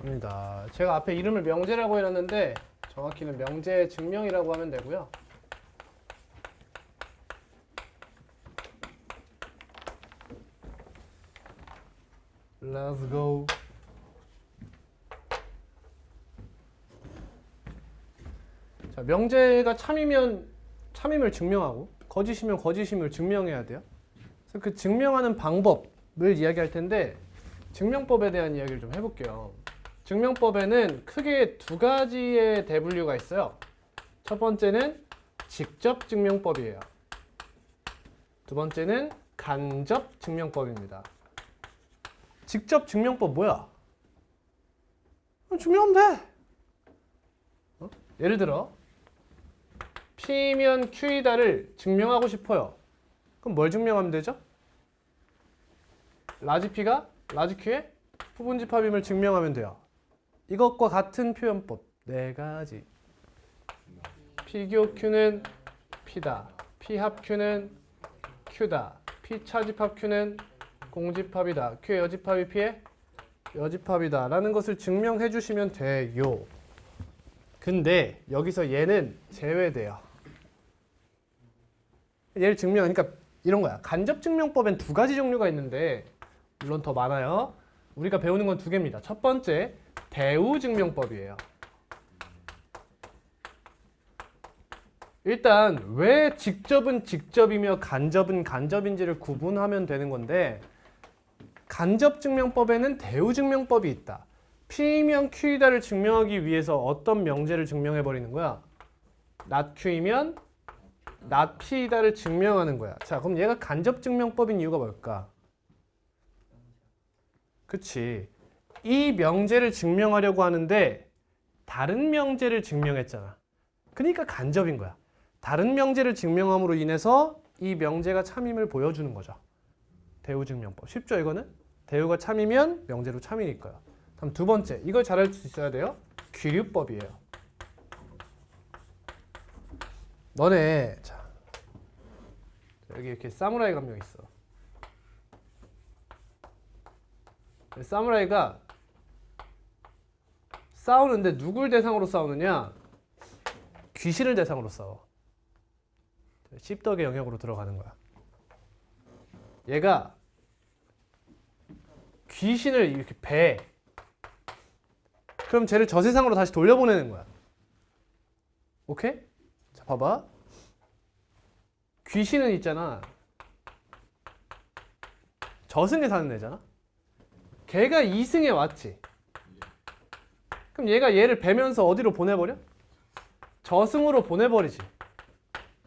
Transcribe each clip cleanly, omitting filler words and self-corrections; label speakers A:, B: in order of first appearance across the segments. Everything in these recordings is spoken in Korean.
A: 입니다. 제가 앞에 이름을 명제라고 해놨는데 정확히는 명제 증명이라고 하면 되고요. Let's go. 자, 명제가 참이면 참임을 증명하고 거짓이면 거짓임을 증명해야 돼요. 그래서 그 증명하는 방법을 이야기할 텐데 증명법에 대한 이야기를 좀 해볼게요. 증명법에는 크게 두 가지의 대분류가 있어요. 첫 번째는 직접 증명법이에요. 두 번째는 간접 증명법입니다. 직접 증명법 뭐야? 증명하면 돼. 예를 들어 P면 Q이다를 증명하고 싶어요. 그럼 뭘 증명하면 되죠? 라지 P가 라지 Q의 부분집합임을 증명하면 돼요. 이것과 같은 표현법 네 가지. P교 Q는 P다. P합 Q는 Q다. P차집합 Q는 공집합이다. Q의 여집합이 P의 여집합이다. 라는 것을 증명해 주시면 돼요. 근데 여기서 얘는 제외돼요. 얘를 그러니까 이런 거야. 간접 증명법엔 두 가지 종류가 있는데 물론 더 많아요. 우리가 배우는 건 두 개입니다. 첫 번째, 대우 증명법이에요. 일단 왜 직접은 직접이며 간접은 간접인지를 구분하면 되는 건데 간접 증명법에는 대우 증명법이 있다. P이면 Q이다를 증명하기 위해서 어떤 명제를 증명해 버리는 거야? not Q이면 not P이다를 증명하는 거야. 자, 그럼 얘가 간접 증명법인 이유가 뭘까? 그치. 이 명제를 증명하려고 하는데 다른 명제를 증명했잖아. 그러니까 간접인 거야. 다른 명제를 증명함으로 인해서 이 명제가 참임을 보여주는 거죠. 대우 증명법. 쉽죠, 이거는? 대우가 참이면 명제로 참이니까요. 다음 두 번째, 이걸 잘 알 수 있어야 돼요. 귀류법이에요. 너네 자 여기 이렇게 사무라이가 한 명 있어. 사무라이가 싸우는데 누굴 대상으로 싸우느냐? 귀신을 대상으로 싸워. 씹덕의 영역으로 들어가는 거야. 얘가 귀신을 이렇게 배. 그럼 쟤를 저 세상으로 다시 돌려보내는 거야. 오케이? 자, 봐봐. 귀신은 있잖아. 저승에 사는 애잖아. 걔가 이승에 왔지. 그럼 얘가 얘를 베면서 어디로 보내버려? 저승으로 보내버리지.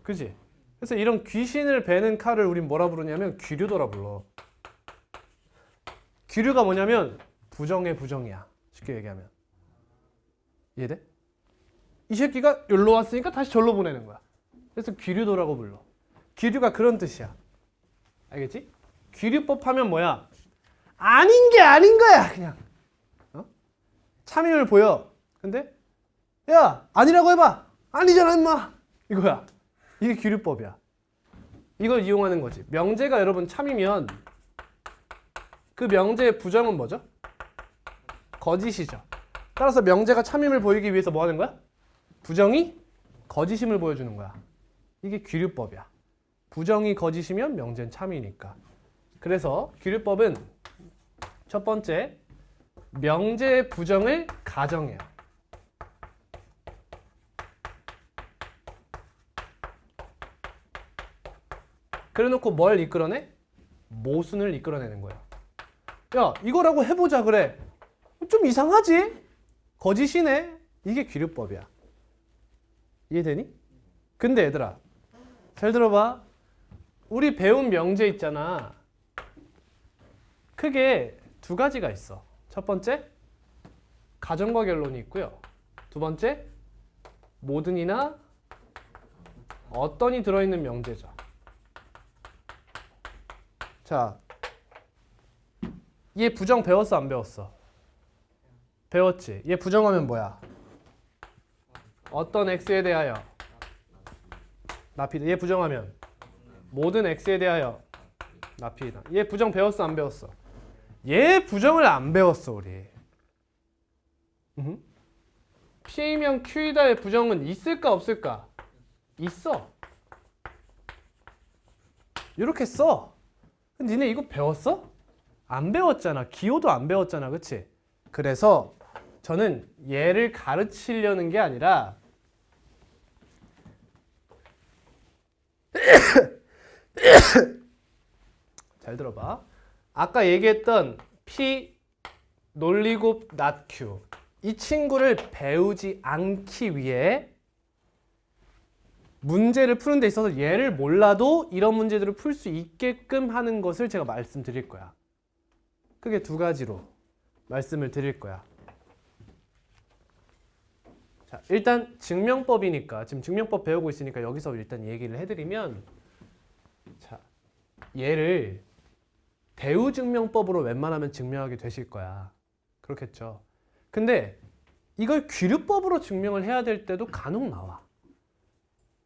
A: 그지? 그래서 이런 귀신을 베는 칼을 우린 뭐라 부르냐면 귀류도라 불러. 귀류가 뭐냐면 부정의 부정이야. 쉽게 얘기하면. 이해돼? 이 새끼가 여기로 왔으니까 다시 절로 보내는 거야. 그래서 귀류도라고 불러. 귀류가 그런 뜻이야. 알겠지? 귀류법 하면 뭐야? 아닌 게 아닌 거야 그냥. 참임을 보여. 근데 야 아니라고 해봐. 아니잖아 임마. 이거야. 이게 귀류법이야. 이걸 이용하는 거지. 명제가 여러분 참이면 그 명제의 부정은 뭐죠? 거짓이죠. 따라서 명제가 참임을 보이기 위해서 뭐 하는 거야? 부정이 거짓임을 보여주는 거야. 이게 귀류법이야. 부정이 거짓이면 명제는 참이니까. 그래서 귀류법은 첫 번째, 명제의 부정을 가정해요. 그래놓고 뭘 이끌어내? 모순을 이끌어내는 거야. 야, 이거라고 해보자 그래. 좀 이상하지? 거짓이네. 이게 귀류법이야. 이해되니? 근데 얘들아, 잘 들어봐. 우리 배운 명제 있잖아. 크게 두 가지가 있어. 첫 번째, 가정과 결론이 있고요. 두 번째, 모든이나 어떤이 들어있는 명제죠. 자, 얘 부정 배웠어 안 배웠어? 배웠지. 얘 부정하면 뭐야? 어떤 x에 대하여 나피다. 얘 부정하면 모든 x에 대하여 나피다. 얘 부정 배웠어 안 배웠어? 얘 부정을 안 배웠어 우리. P면 Q이다의 부정은 있을까 없을까? 있어. 이렇게 써. 근데 니네 이거 배웠어? 안 배웠잖아. 기호도 안 배웠잖아. 그치? 그래서 저는 얘를 가르치려는 게 아니라 잘 들어봐. 아까 얘기했던 P 논리곱 not Q 이 친구를 배우지 않기 위해 문제를 푸는 데 있어서 얘를 몰라도 이런 문제들을 풀 수 있게끔 하는 것을 제가 말씀드릴 거야. 크게 두 가지로 말씀을 드릴 거야. 자, 일단 증명법이니까 지금 증명법 배우고 있으니까 여기서 일단 얘기를 해드리면 자, 얘를 대우증명법으로 웬만하면 증명하게 되실 거야. 그렇겠죠. 근데 이걸 귀류법으로 증명을 해야 될 때도 간혹 나와.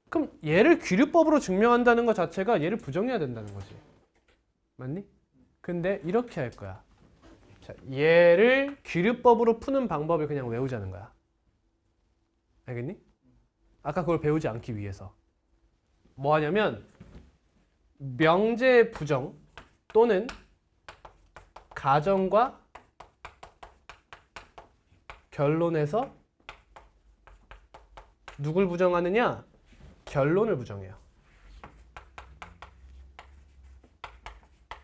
A: 그럼 얘를 귀류법으로 증명한다는 것 자체가 얘를 부정해야 된다는 거지. 맞니? 근데 이렇게 할 거야. 자, 얘를 귀류법으로 푸는 방법을 그냥 외우자는 거야. 알겠니? 아까 그걸 배우지 않기 위해서. 뭐 하냐면 명제의 부정 또는 가정과 결론에서 누굴 부정하느냐? 결론을 부정해요.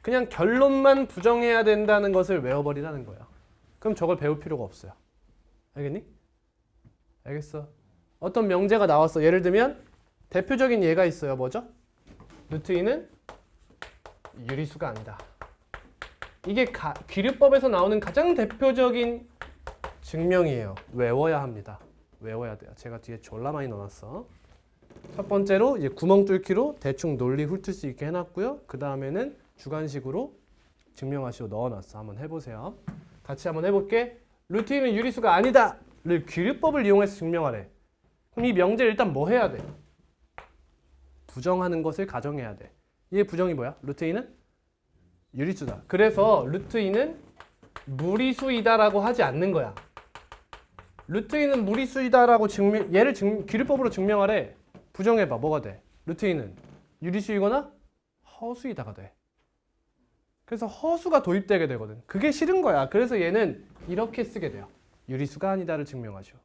A: 그냥 결론만 부정해야 된다는 것을 외워버리라는 거예요. 그럼 저걸 배울 필요가 없어요. 알겠니? 알겠어. 어떤 명제가 나왔어. 예를 들면 대표적인 예가 있어요. 뭐죠? 루트 2는 유리수가 아니다. 이게 귀류법에서 나오는 가장 대표적인 증명이에요. 외워야 합니다. 외워야 돼요. 제가 뒤에 졸라 많이 넣어놨어. 첫 번째로 이제 구멍 뚫기로 대충 논리 훑을 수 있게 해놨고요. 그 다음에는 주관식으로 증명하시고 넣어놨어. 한번 해보세요. 같이 한번 해볼게. 루트 2는 유리수가 아니다 를 귀류법을 이용해서 증명하래. 그럼 이 명제를 일단 뭐 해야 돼? 부정하는 것을 가정해야 돼. 얘 부정이 뭐야? 루트 2는 유리수다. 그래서 루트 2는 무리수이다라고 하지 않는 거야. 루트 2는 무리수이다라고 얘를 귀류법으로 증명하래. 부정해봐. 뭐가 돼? 루트 2는 유리수이거나 허수이다가 돼. 그래서 허수가 도입되게 되거든. 그게 싫은 거야. 그래서 얘는 이렇게 쓰게 돼요. 유리수가 아니다를 증명하죠.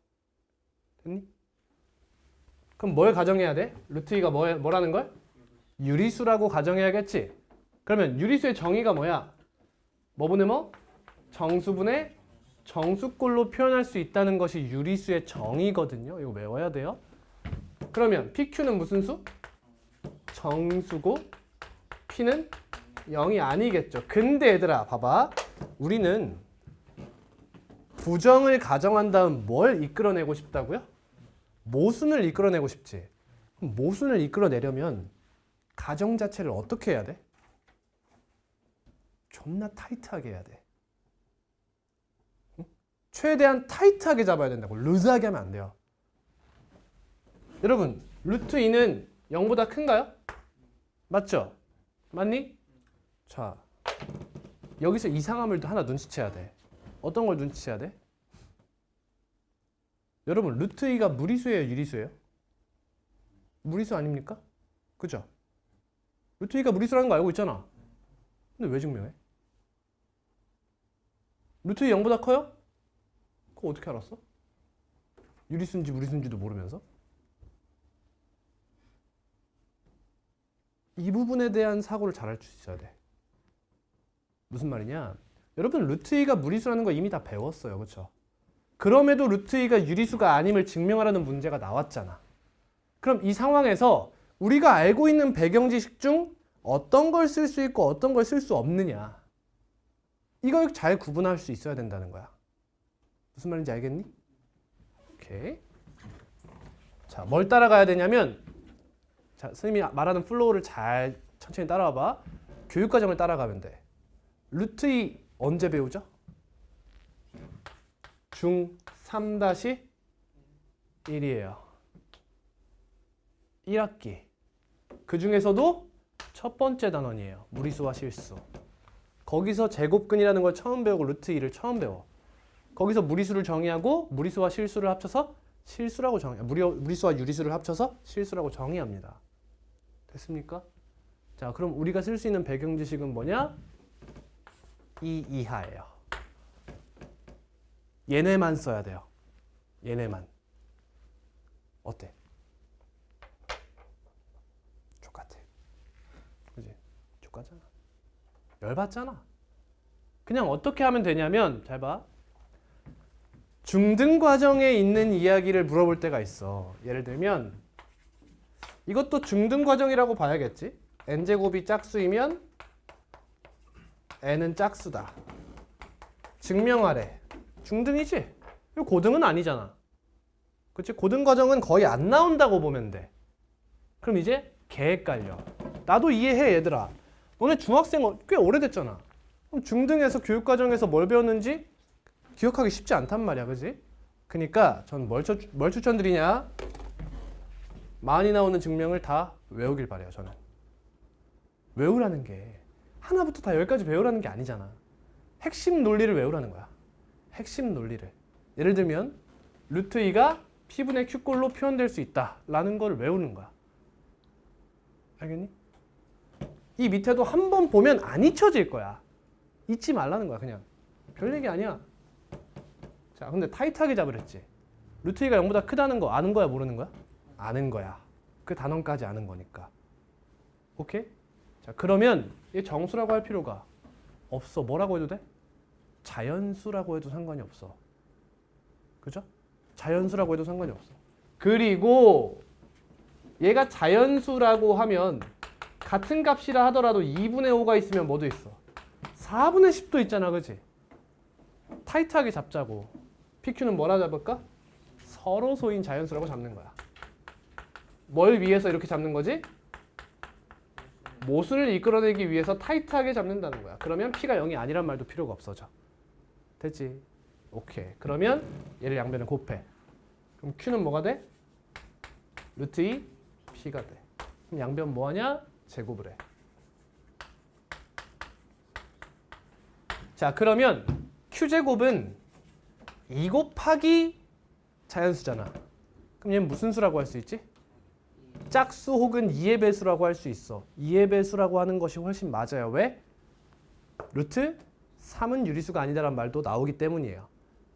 A: 됐니? 그럼 뭘 가정해야 돼? 루트 2가 뭐라는 걸? 유리수라고 가정해야겠지. 그러면 유리수의 정의가 뭐야? 뭐분의 뭐? 정수분의 정수꼴로 표현할 수 있다는 것이 유리수의 정의거든요. 이거 외워야 돼요. 그러면 PQ는 무슨 수? 정수고 P는 0이 아니겠죠. 근데 얘들아 봐봐. 우리는 부정을 가정한 다음 뭘 이끌어내고 싶다고요? 모순을 이끌어내고 싶지. 그럼 모순을 이끌어내려면 가정 자체를 어떻게 해야 돼? 존나 타이트하게 해야 돼. 응? 최대한 타이트하게 잡아야 된다고. 루즈하게 하면 안 돼요. 여러분, 루트 2는 0보다 큰가요? 맞죠? 맞니? 자, 여기서 이상함을 하나 눈치채야 돼. 어떤 걸 눈치채야 돼? 여러분, 루트 2가 무리수예요, 유리수예요? 무리수 아닙니까? 그죠? 루트 2가 무리수라는 거 알고 있잖아. 근데 왜 증명해? 루트 2 0보다 커요? 그거 어떻게 알았어? 유리수인지 무리수인지도 모르면서? 이 부분에 대한 사고를 잘 할 수 있어야 돼. 무슨 말이냐? 여러분 루트 2가 무리수라는 거 이미 다 배웠어요. 그렇죠? 그럼에도 루트 2가 유리수가 아님을 증명하라는 문제가 나왔잖아. 그럼 이 상황에서 우리가 알고 있는 배경 지식 중 어떤 걸 쓸 수 있고 어떤 걸 쓸 수 없느냐. 이걸 잘 구분할 수 있어야 된다는 거야. 무슨 말인지 알겠니? 오케이. 자, 뭘 따라가야 되냐면 자, 선생님이 말하는 플로우를 잘 천천히 따라와 봐. 교육과정을 따라가면 돼. 루트 2 언제 배우죠? 중 3-1이에요. 1학기. 그 중에서도 첫 번째 단원이에요. 무리수와 실수. 거기서 제곱근이라는 걸 처음 배우고 루트 2를 처음 배워. 거기서 무리수를 정의하고 무리수와 실수를 합쳐서 실수라고 무리수와 유리수를 합쳐서 실수라고 정의합니다. 됐습니까? 자, 그럼 우리가 쓸 수 있는 배경 지식은 뭐냐? 이 이하예요. 얘네만 써야 돼요. 얘네만. 어때? 족같아. 그지? 족같잖아. 열받잖아. 그냥 어떻게 하면 되냐면 잘 봐. 중등 과정에 있는 이야기를 물어볼 때가 있어. 예를 들면 이것도 중등 과정이라고 봐야겠지. n제곱이 짝수이면 n은 짝수다. 증명하래. 중등이지? 이거 고등은 아니잖아. 그치? 고등 과정은 거의 안 나온다고 보면 돼. 그럼 이제 개 헷갈려. 나도 이해해 얘들아. 너네 중학생 꽤 오래됐잖아. 그럼 중등에서 교육과정에서 뭘 배웠는지 기억하기 쉽지 않단 말이야. 그지? 그러니까 전 뭘 추천드리냐? 많이 나오는 증명을 다 외우길 바래요. 저는. 외우라는 게 하나부터 다 열까지 배우라는 게 아니잖아. 핵심 논리를 외우라는 거야. 핵심 논리를. 예를 들면 루트 2가 P분의 Q꼴로 표현될 수 있다라는 걸 외우는 거야. 알겠니? 이 밑에도 한 번 보면 안 잊혀질 거야. 잊지 말라는 거야. 그냥. 별 얘기 아니야. 자, 근데 타이트하게 잡으랬지. 루트 2가 0보다 크다는 거 아는 거야, 모르는 거야? 아는 거야. 그 단원까지 아는 거니까. 오케이? 자, 그러면 이 정수라고 할 필요가 없어. 뭐라고 해도 돼? 자연수라고 해도 상관이 없어. 그죠? 자연수라고 해도 상관이 없어. 그리고 얘가 자연수라고 하면 같은 값이라 하더라도 2분의 5가 있으면 뭐도 있어? 4분의 10도 있잖아. 그치? 타이트하게 잡자고. PQ는 뭐라 잡을까? 서로 소인 자연수라고 잡는 거야. 뭘 위해서 이렇게 잡는 거지? 모수를 이끌어내기 위해서 타이트하게 잡는다는 거야. 그러면 P가 0이 아니란 말도 필요가 없어져. 됐지? 오케이. 그러면 얘를 양변을 곱해. 그럼 Q는 뭐가 돼? 루트 2 P가 돼. 그럼 양변 뭐하냐? 제곱을 해. 자, 그러면 Q제곱은 2 곱하기 자연수잖아. 그럼 얘는 무슨 수라고 할 수 있지? 짝수 혹은 2의 배수라고 할 수 있어. 2의 배수라고 하는 것이 훨씬 맞아요. 왜? 루트 3은 유리수가 아니다라는 말도 나오기 때문이에요.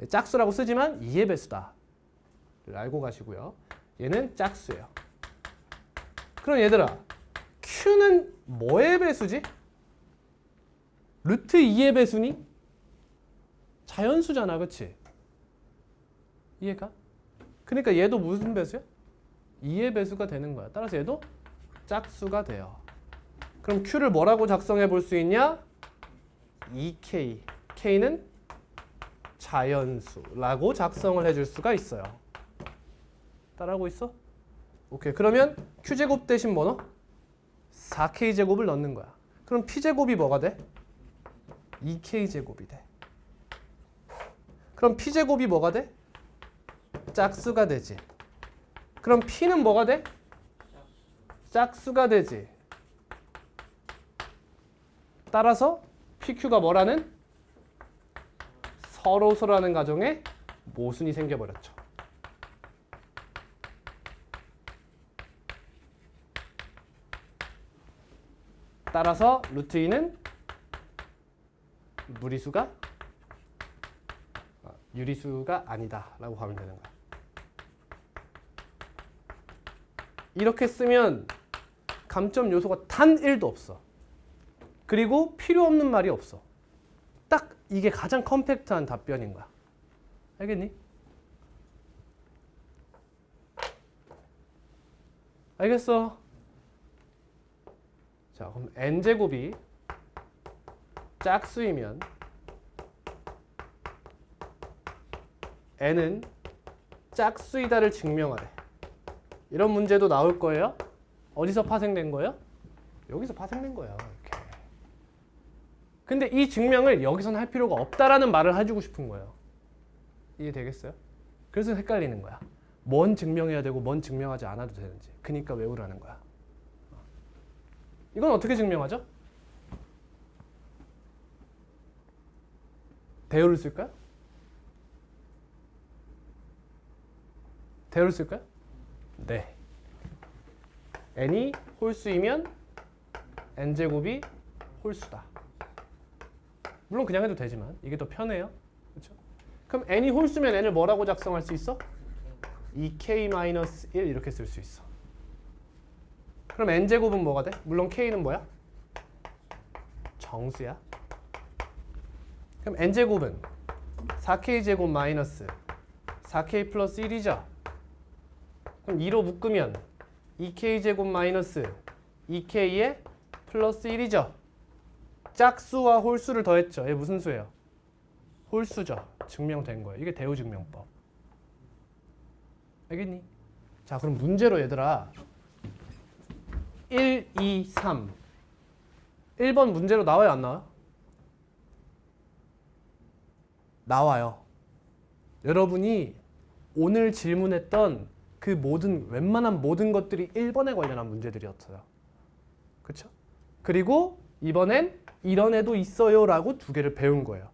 A: 짝수라고 쓰지만 2의 배수다. 알고 가시고요. 얘는 짝수예요. 그럼 얘들아, Q는 뭐의 배수지? 루트 2의 배수니? 자연수잖아. 그치? 이해가? 그러니까 얘도 무슨 배수야? 2의 배수가 되는 거야. 따라서 얘도 짝수가 돼요. 그럼 Q를 뭐라고 작성해 볼 수 있냐? 2K. K는 자연수라고 작성을 해줄 수가 있어요. 따라하고 있어? 오케이. 그러면 Q제곱 대신 뭐 넣어? 4K제곱을 넣는 거야. 그럼 P제곱이 뭐가 돼? 2K제곱이 돼. 그럼 P제곱이 뭐가 돼? 짝수가 되지. 그럼 P는 뭐가 돼? 짝수가 되지. 따라서 PQ가 뭐라는? 서로서라는 가정에 모순이 생겨버렸죠. 따라서 루트 2는 무리수가 유리수가 아니다 라고 하면 되는 거야. 이렇게 쓰면 감점 요소가 단 1도 없어. 그리고 필요 없는 말이 없어. 딱 이게 가장 컴팩트한 답변인 거야. 알겠니? 알겠어? 자, 그럼 n제곱이 짝수이면 n은 짝수이다를 증명하래. 이런 문제도 나올 거예요. 어디서 파생된 거예요? 여기서 파생된 거예요. 이렇게. 근데 이 증명을 여기서는 할 필요가 없다라는 말을 해주고 싶은 거예요. 이해되겠어요? 그래서 헷갈리는 거야. 뭔 증명해야 되고 뭔 증명하지 않아도 되는지. 그러니까 외우라는 거야. 이건 어떻게 증명하죠? 대요를 쓸까요? 대로 쓸까요? 네. n이 홀수이면 n제곱이 홀수다. 물론 그냥 해도 되지만 이게 더 편해요. 그렇죠? 그럼 n이 홀수면 n을 뭐라고 작성할 수 있어? 2k-1 이렇게 쓸 수 있어. 그럼 n제곱은 뭐가 돼? 물론 k는 뭐야? 정수야. 그럼 n제곱은 4k제곱 마이너스 4k 플러스 1이죠. 그럼 2로 묶으면 2k제곱 마이너스 2k에 플러스 1이죠. 짝수와 홀수를 더했죠. 얘 무슨 수예요? 홀수죠. 증명된 거예요. 이게 대우증명법. 알겠니? 자, 그럼 문제로 얘들아 1, 2, 3 1번 문제로 나와요, 안 나와요? 나와요. 여러분이 오늘 질문했던 그 웬만한 모든 것들이 1번에 관련한 문제들이었어요. 그렇죠? 그리고 이번엔 이런 애도 있어요 라고 두 개를 배운 거예요.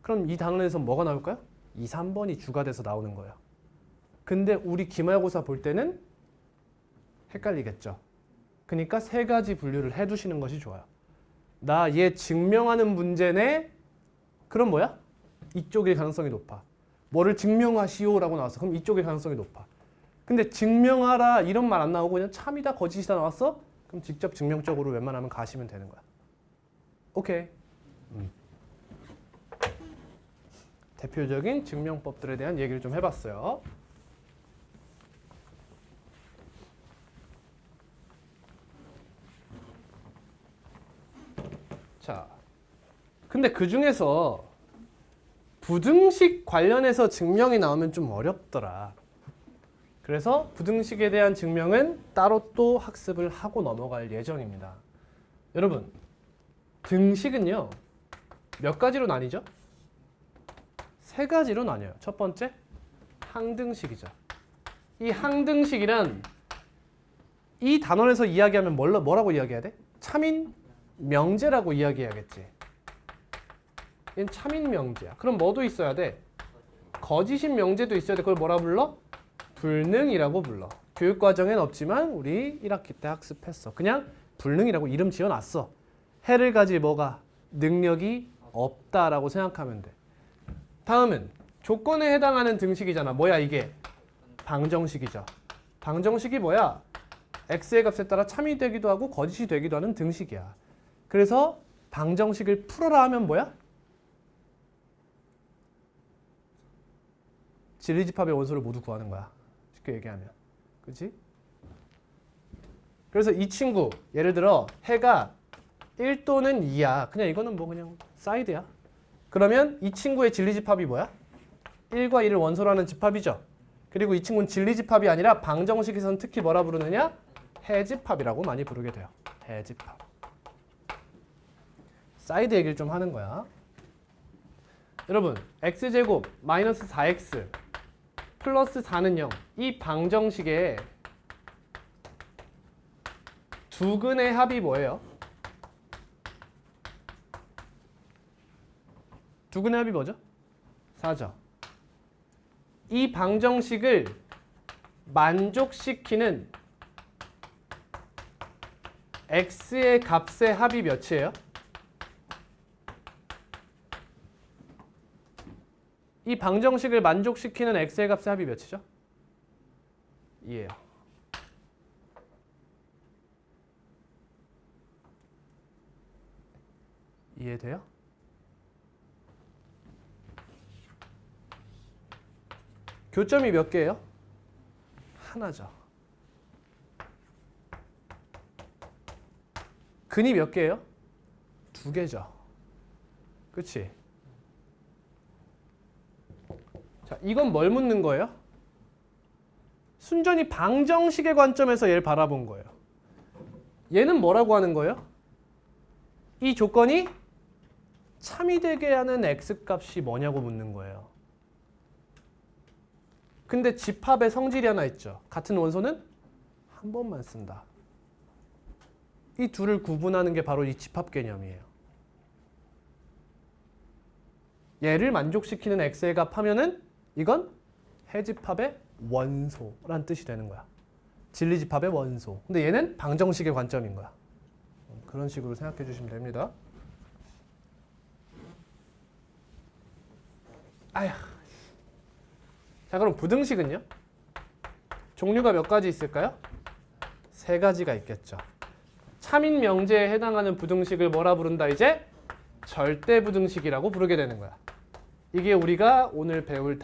A: 그럼 이 단원에서 뭐가 나올까요? 2, 3번이 주가 돼서 나오는 거예요. 근데 우리 기말고사 볼 때는 헷갈리겠죠. 그러니까 세 가지 분류를 해두시는 것이 좋아요. 나 얘 증명하는 문제네? 그럼 뭐야? 이쪽일 가능성이 높아. 뭐를 증명하시오 라고 나왔어. 그럼 이쪽일 가능성이 높아. 근데 증명하라 이런 말 안 나오고 그냥 참이다 거짓이다 나왔어? 그럼 직접 증명적으로 웬만하면 가시면 되는 거야. 오케이. 대표적인 증명법들에 대한 얘기를 좀 해봤어요. 자, 근데 그 중에서 부등식 관련해서 증명이 나오면 좀 어렵더라. 그래서 부등식에 대한 증명은 따로 또 학습을 하고 넘어갈 예정입니다. 여러분, 등식은요, 몇 가지로 나뉘죠? 세 가지로 나뉘어요. 첫 번째, 항등식이죠. 이 항등식이란 이 단원에서 이야기하면 뭐라고 이야기해야 돼? 참인 명제라고 이야기해야겠지. 얘는 참인 명제야. 그럼 뭐도 있어야 돼? 거짓인 명제도 있어야 돼. 그걸 뭐라 불러? 불능이라고 불러. 교육과정엔 없지만 우리 1학기 때 학습했어. 그냥 불능이라고 이름 지어놨어. 해를 가질 뭐가? 능력이 없다라고 생각하면 돼. 다음은 조건에 해당하는 등식이잖아. 뭐야 이게? 방정식이죠. 방정식이 뭐야? x의 값에 따라 참이 되기도 하고 거짓이 되기도 하는 등식이야. 그래서 방정식을 풀어라 하면 뭐야? 진리집합의 원소를 모두 구하는 거야. 쉽게 얘기하면. 그치? 그래서 이 친구 예를 들어 해가 1 또는 2야. 그냥 이거는 뭐 그냥 사이드야. 그러면 이 친구의 진리집합이 뭐야? 1과 2를 원소로 하는 집합이죠. 그리고 이 친구는 진리집합이 아니라 방정식에서는 특히 뭐라 부르느냐? 해집합이라고 많이 부르게 돼요. 해집합. 사이드 얘기를 좀 하는 거야. 여러분, x제곱 마이너스 4x 플러스 4는 0. 이 방정식의 두 근의 합이 뭐예요? 두 근의 합이 뭐죠? 4죠. 이 방정식을 만족시키는 x의 값의 합이 몇이에요? 이 방정식을 만족시키는 x의 값의 합이 몇이죠? 2예요. 이해돼요? 교점이 몇 개예요? 하나죠. 근이 몇 개예요? 2개죠. 그치? 자, 이건 뭘 묻는 거예요? 순전히 방정식의 관점에서 얘를 바라본 거예요. 얘는 뭐라고 하는 거예요? 이 조건이 참이 되게 하는 x값이 뭐냐고 묻는 거예요. 근데 집합의 성질이 하나 있죠. 같은 원소는 한 번만 쓴다. 이 둘을 구분하는 게 바로 이 집합 개념이에요. 얘를 만족시키는 x의 값 하면은 이건 해집합의 원소란 뜻이 되는 거야. 진리집합의 원소. 근데 얘는 방정식의 관점인 거야. 그런 식으로 생각해 주시면 됩니다. 아휴. 자, 그럼 부등식은요? 종류가 몇 가지 있을까요? 3가지가 있겠죠. 차민 명제에 해당하는 부등식을 뭐라 부른다 이제? 절대부등식이라고 부르게 되는 거야. 이게 우리가 오늘 배울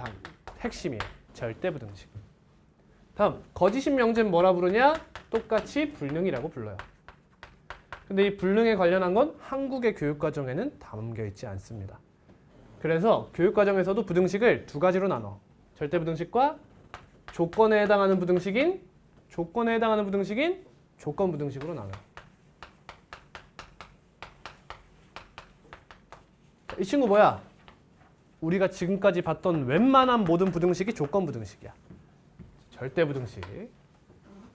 A: 핵심이에요. 절대부등식. 다음, 거짓인 명제는 뭐라 부르냐? 똑같이 불능이라고 불러요. 근데 이 불능에 관련한 건 한국의 교육과정에는 담겨 있지 않습니다. 그래서 교육과정에서도 부등식을 2가지로 나눠. 절대부등식과 조건에 해당하는 부등식인 조건부등식으로 나눠요. 이 친구 뭐야? 우리가 지금까지 봤던 웬만한 모든 부등식이 조건부등식이야. 절대부등식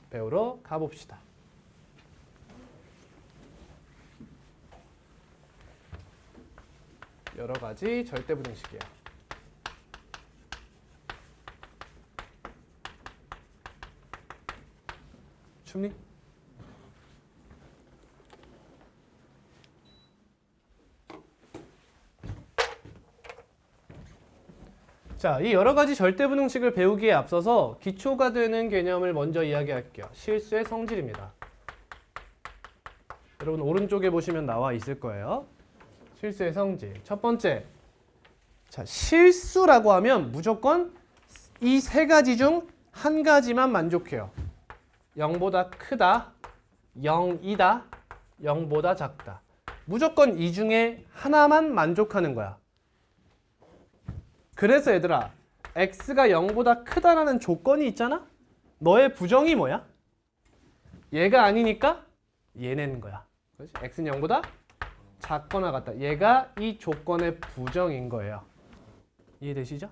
A: 배우러 가봅시다. 여러 가지 절대부등식이야. 춥니? 자, 이 여러 가지 절대부등식을 배우기에 앞서서 기초가 되는 개념을 먼저 이야기할게요. 실수의 성질입니다. 여러분 오른쪽에 보시면 나와 있을 거예요. 실수의 성질. 첫 번째, 자, 실수라고 하면 무조건 이 3가지 중 한 가지만 만족해요. 0보다 크다, 0이다, 0보다 작다. 무조건 이 중에 하나만 만족하는 거야. 그래서 얘들아, x가 0보다 크다라는 조건이 있잖아? 너의 부정이 뭐야? 얘가 아니니까 얘네는 거야. 그렇지? x는 0보다 작거나 같다. 얘가 이 조건의 부정인 거예요. 이해되시죠?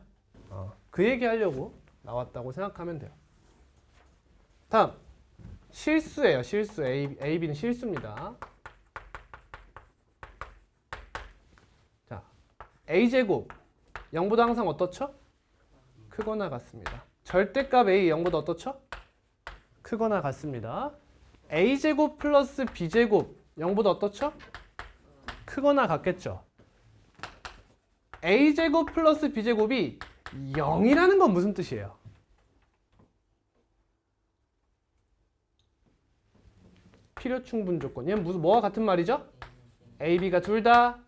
A: 그 얘기 하려고 나왔다고 생각하면 돼요. 다음, 실수예요. 실수. A, B는 실수입니다. 자, A제곱 0보다 항상 어떻죠? 크거나 같습니다. 절대값 A 0보다 어떻죠? 크거나 같습니다. A제곱 플러스 B제곱 0보다 어떻죠? 크거나 같겠죠. A제곱 플러스 B제곱이 0이라는 건 무슨 뜻이에요? 필요충분 조건. 얘는 무슨 뭐와 같은 말이죠? A, B가 둘 다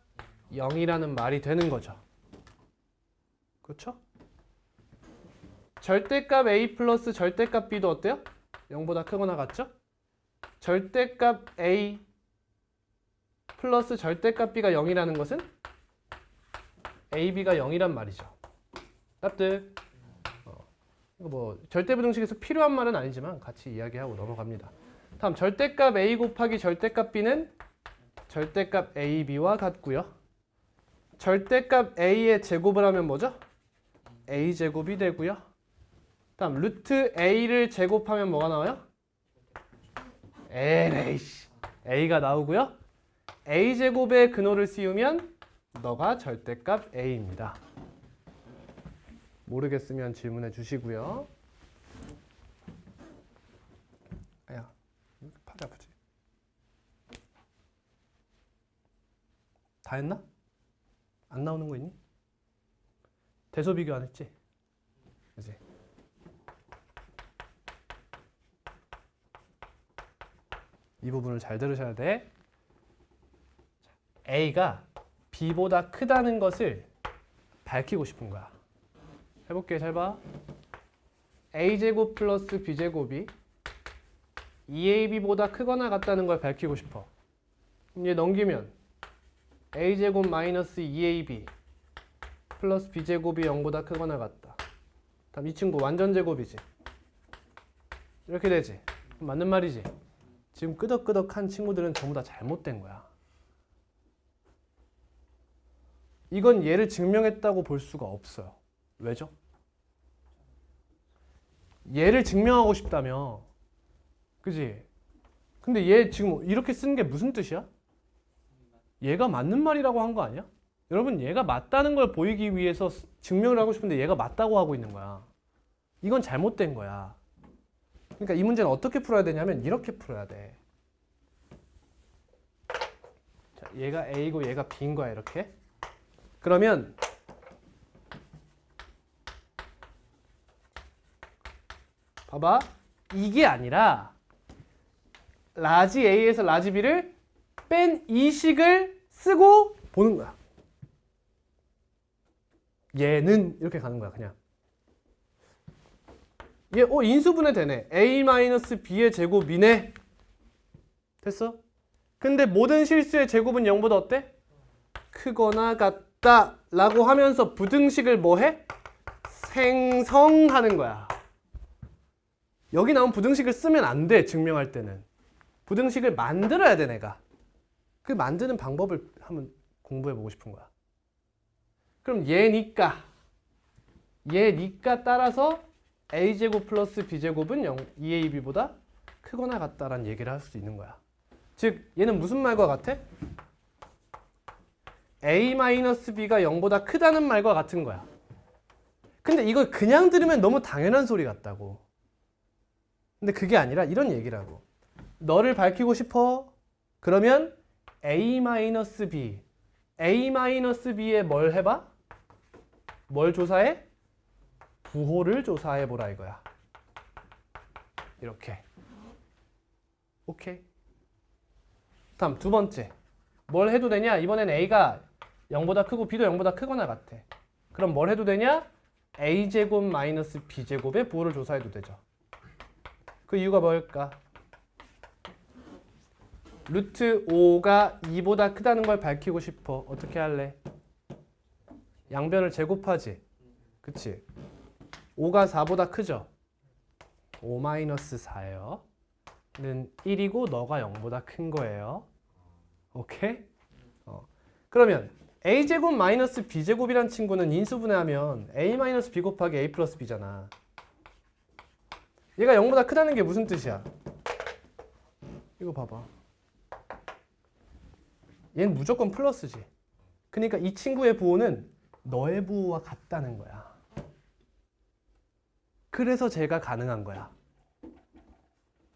A: 0이라는 말이 되는 거죠. 그렇죠? 절대값 A 플러스 절대값 B도 어때요? 0보다 크거나 같죠? 절대값 A 플러스 절대값 B가 0이라는 것은 A, B가 0이란 말이죠. 납득. 이거 뭐 절대부등식에서 필요한 말은 아니지만 같이 이야기하고 넘어갑니다. 다음, 절대값 A 곱하기 절대값 B는 절대값 A, B와 같고요. 절대값 A의 제곱을 하면 뭐죠? A제곱이 되고요. 다음, 루트 A를 제곱하면 뭐가 나와요? LH. A가 나오고요. A제곱의 근호를 씌우면 너가 절대값 A입니다. 모르겠으면 질문해 주시고요. 아야, 팔이 아프지? 다 했나? 안 나오는 거 있니? 대소 비교 안 했지? 그치? 이 부분을 잘 들으셔야 돼. A가 B보다 크다는 것을 밝히고 싶은 거야. 해볼게, 잘 봐. A제곱 플러스 B제곱이 2AB보다 크거나 같다는 걸 밝히고 싶어. 그럼 얘 넘기면 A제곱 마이너스 2AB 플러스 B제곱이 0보다 크거나 같다. 다음 이 친구 완전 제곱이지. 이렇게 되지. 맞는 말이지. 지금 끄덕끄덕한 친구들은 전부 다 잘못된 거야. 이건 얘를 증명했다고 볼 수가 없어요. 왜죠? 얘를 증명하고 싶다며. 그지? 근데 얘 지금 이렇게 쓰는 게 무슨 뜻이야? 얘가 맞는 말이라고 한 거 아니야? 여러분, 얘가 맞다는 걸 보이기 위해서 증명을 하고 싶은데 얘가 맞다고 하고 있는 거야. 이건 잘못된 거야. 그러니까 이 문제는 어떻게 풀어야 되냐면 이렇게 풀어야 돼. 자, 얘가 A고 얘가 B인 거야, 이렇게. 그러면 봐봐. 이게 아니라 라지 A에서 라지 B를 뺀 이 식을 쓰고 보는 거야. 얘는 이렇게 가는 거야, 그냥. 얘, 인수분해 되네. A-B의 제곱이네. 됐어? 근데 모든 실수의 제곱은 0보다 어때? 크거나 같다 라고 하면서 부등식을 뭐 해? 생성하는 거야. 여기 나온 부등식을 쓰면 안 돼, 증명할 때는. 부등식을 만들어야 돼, 내가. 그 만드는 방법을 한번 공부해보고 싶은 거야. 그럼 얘니까 따라서 a제곱 플러스 b제곱은 2ab보다 크거나 같다라는 얘기를 할 수 있는 거야. 즉 얘는 무슨 말과 같아? a-b가 0보다 크다는 말과 같은 거야. 근데 이걸 그냥 들으면 너무 당연한 소리 같다고. 근데 그게 아니라 이런 얘기라고. 너를 밝히고 싶어? 그러면 a-b a-b에 뭘 해봐? 뭘 조사해? 부호를 조사해보라 이거야. 이렇게. 오케이. 다음 두 번째. 뭘 해도 되냐? 이번엔 A가 0보다 크고 B도 0보다 크거나 같아. 그럼 뭘 해도 되냐? A제곱 마이너스 B제곱의 부호를 조사해도 되죠. 그 이유가 뭘까? 루트 5가 2보다 크다는 걸 밝히고 싶어. 어떻게 할래? 양변을 제곱하지. 그치? 5가 4보다 크죠? 5 마이너스 4예요. 는 1이고 너가 0보다 큰 거예요. 오케이? 그러면 a제곱 마이너스 b제곱이란 친구는 인수분해하면 a 마이너스 b 곱하기 a 플러스 b잖아. 얘가 0보다 크다는 게 무슨 뜻이야? 이거 봐봐. 얘는 무조건 플러스지. 그러니까 이 친구의 부호는 너의 부호와 같다는 거야. 그래서 제가 가능한 거야.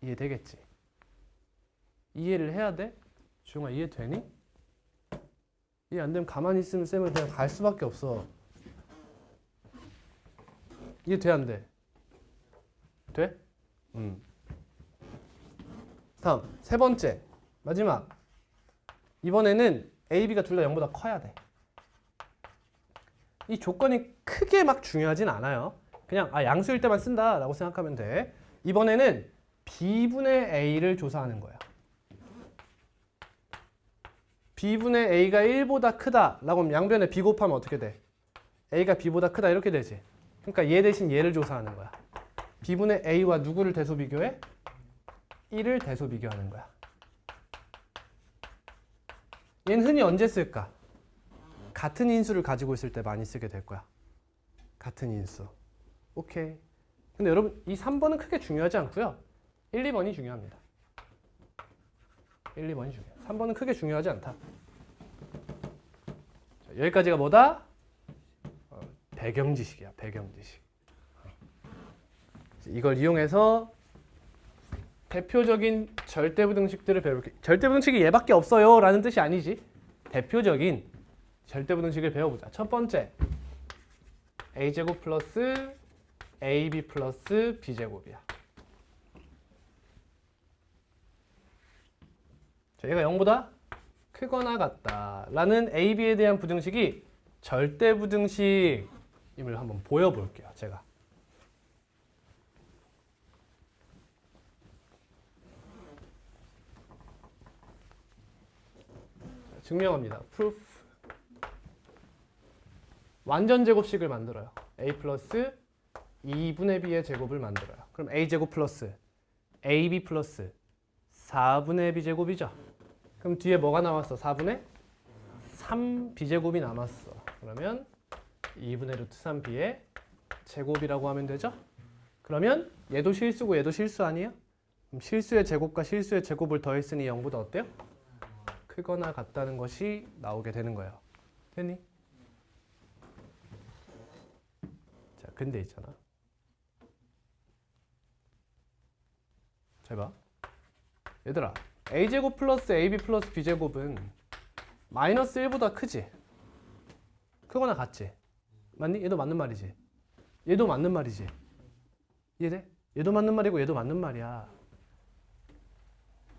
A: 이해되겠지? 이해를 해야 돼? 주영아 이해되니? 이해 안 되면 가만히 있으면 쌤은 그냥 갈 수밖에 없어. 이해돼 안 돼? 돼? 다음 세 번째 마지막. 이번에는 A, B가 둘 다 0보다 커야 돼. 이 조건이 크게 막 중요하진 않아요. 그냥 양수일 때만 쓴다 라고 생각하면 돼. 이번에는 B분의 A를 조사하는 거야. B분의 A가 1보다 크다 라고 하면 양변에 B 곱하면 어떻게 돼? A가 B보다 크다 이렇게 되지. 그러니까 얘 대신 얘를 조사하는 거야. B분의 A와 누구를 대소 비교해? 1을 대소 비교하는 거야. 얘는 흔히 언제 쓸까? 같은 인수를 가지고 있을 때 많이 쓰게 될 거야. 같은 인수. 오케이. 근데 여러분 이 3번은 크게 중요하지 않고요. 1, 2번이 중요합니다. 1, 2번이 중요해요. 3번은 크게 중요하지 않다. 자, 여기까지가 뭐다? 배경지식이야. 배경지식. 이걸 이용해서 대표적인 절대부등식들을 배울게. 절대부등식이 얘밖에 없어요 라는 뜻이 아니지. 대표적인 절대부등식을 배워보자. 첫 번째 a제곱 플러스 ab 플러스 b제곱이야. 자, 얘가 0보다 크거나 같다 라는 ab에 대한 부등식이 절대부등식임을 한번 보여볼게요. 제가 증명합니다. proof. 완전 제곱식을 만들어요. a 플러스 2분의 b의 제곱을 만들어요. 그럼 a제곱 플러스 ab 플러스 4분의 b제곱이죠. 그럼 뒤에 뭐가 나왔어? 4분의 3b제곱이 남았어. 그러면 2분의 루트 3b의 제곱이라고 하면 되죠. 그러면 얘도 실수고 얘도 실수 아니에요? 그럼 실수의 제곱과 실수의 제곱을 더했으니 0보다 어때요? 크거나 같다는 것이 나오게 되는 거예요. 됐니? 자, 근데 있잖아. 잘 봐. 얘들아, a제곱 플러스 ab 플러스 b제곱은 마이너스 1보다 크지? 크거나 같지? 맞니? 얘도 맞는 말이지? 얘도 맞는 말이지? 이해돼? 얘도 맞는 말이고 얘도 맞는 말이야.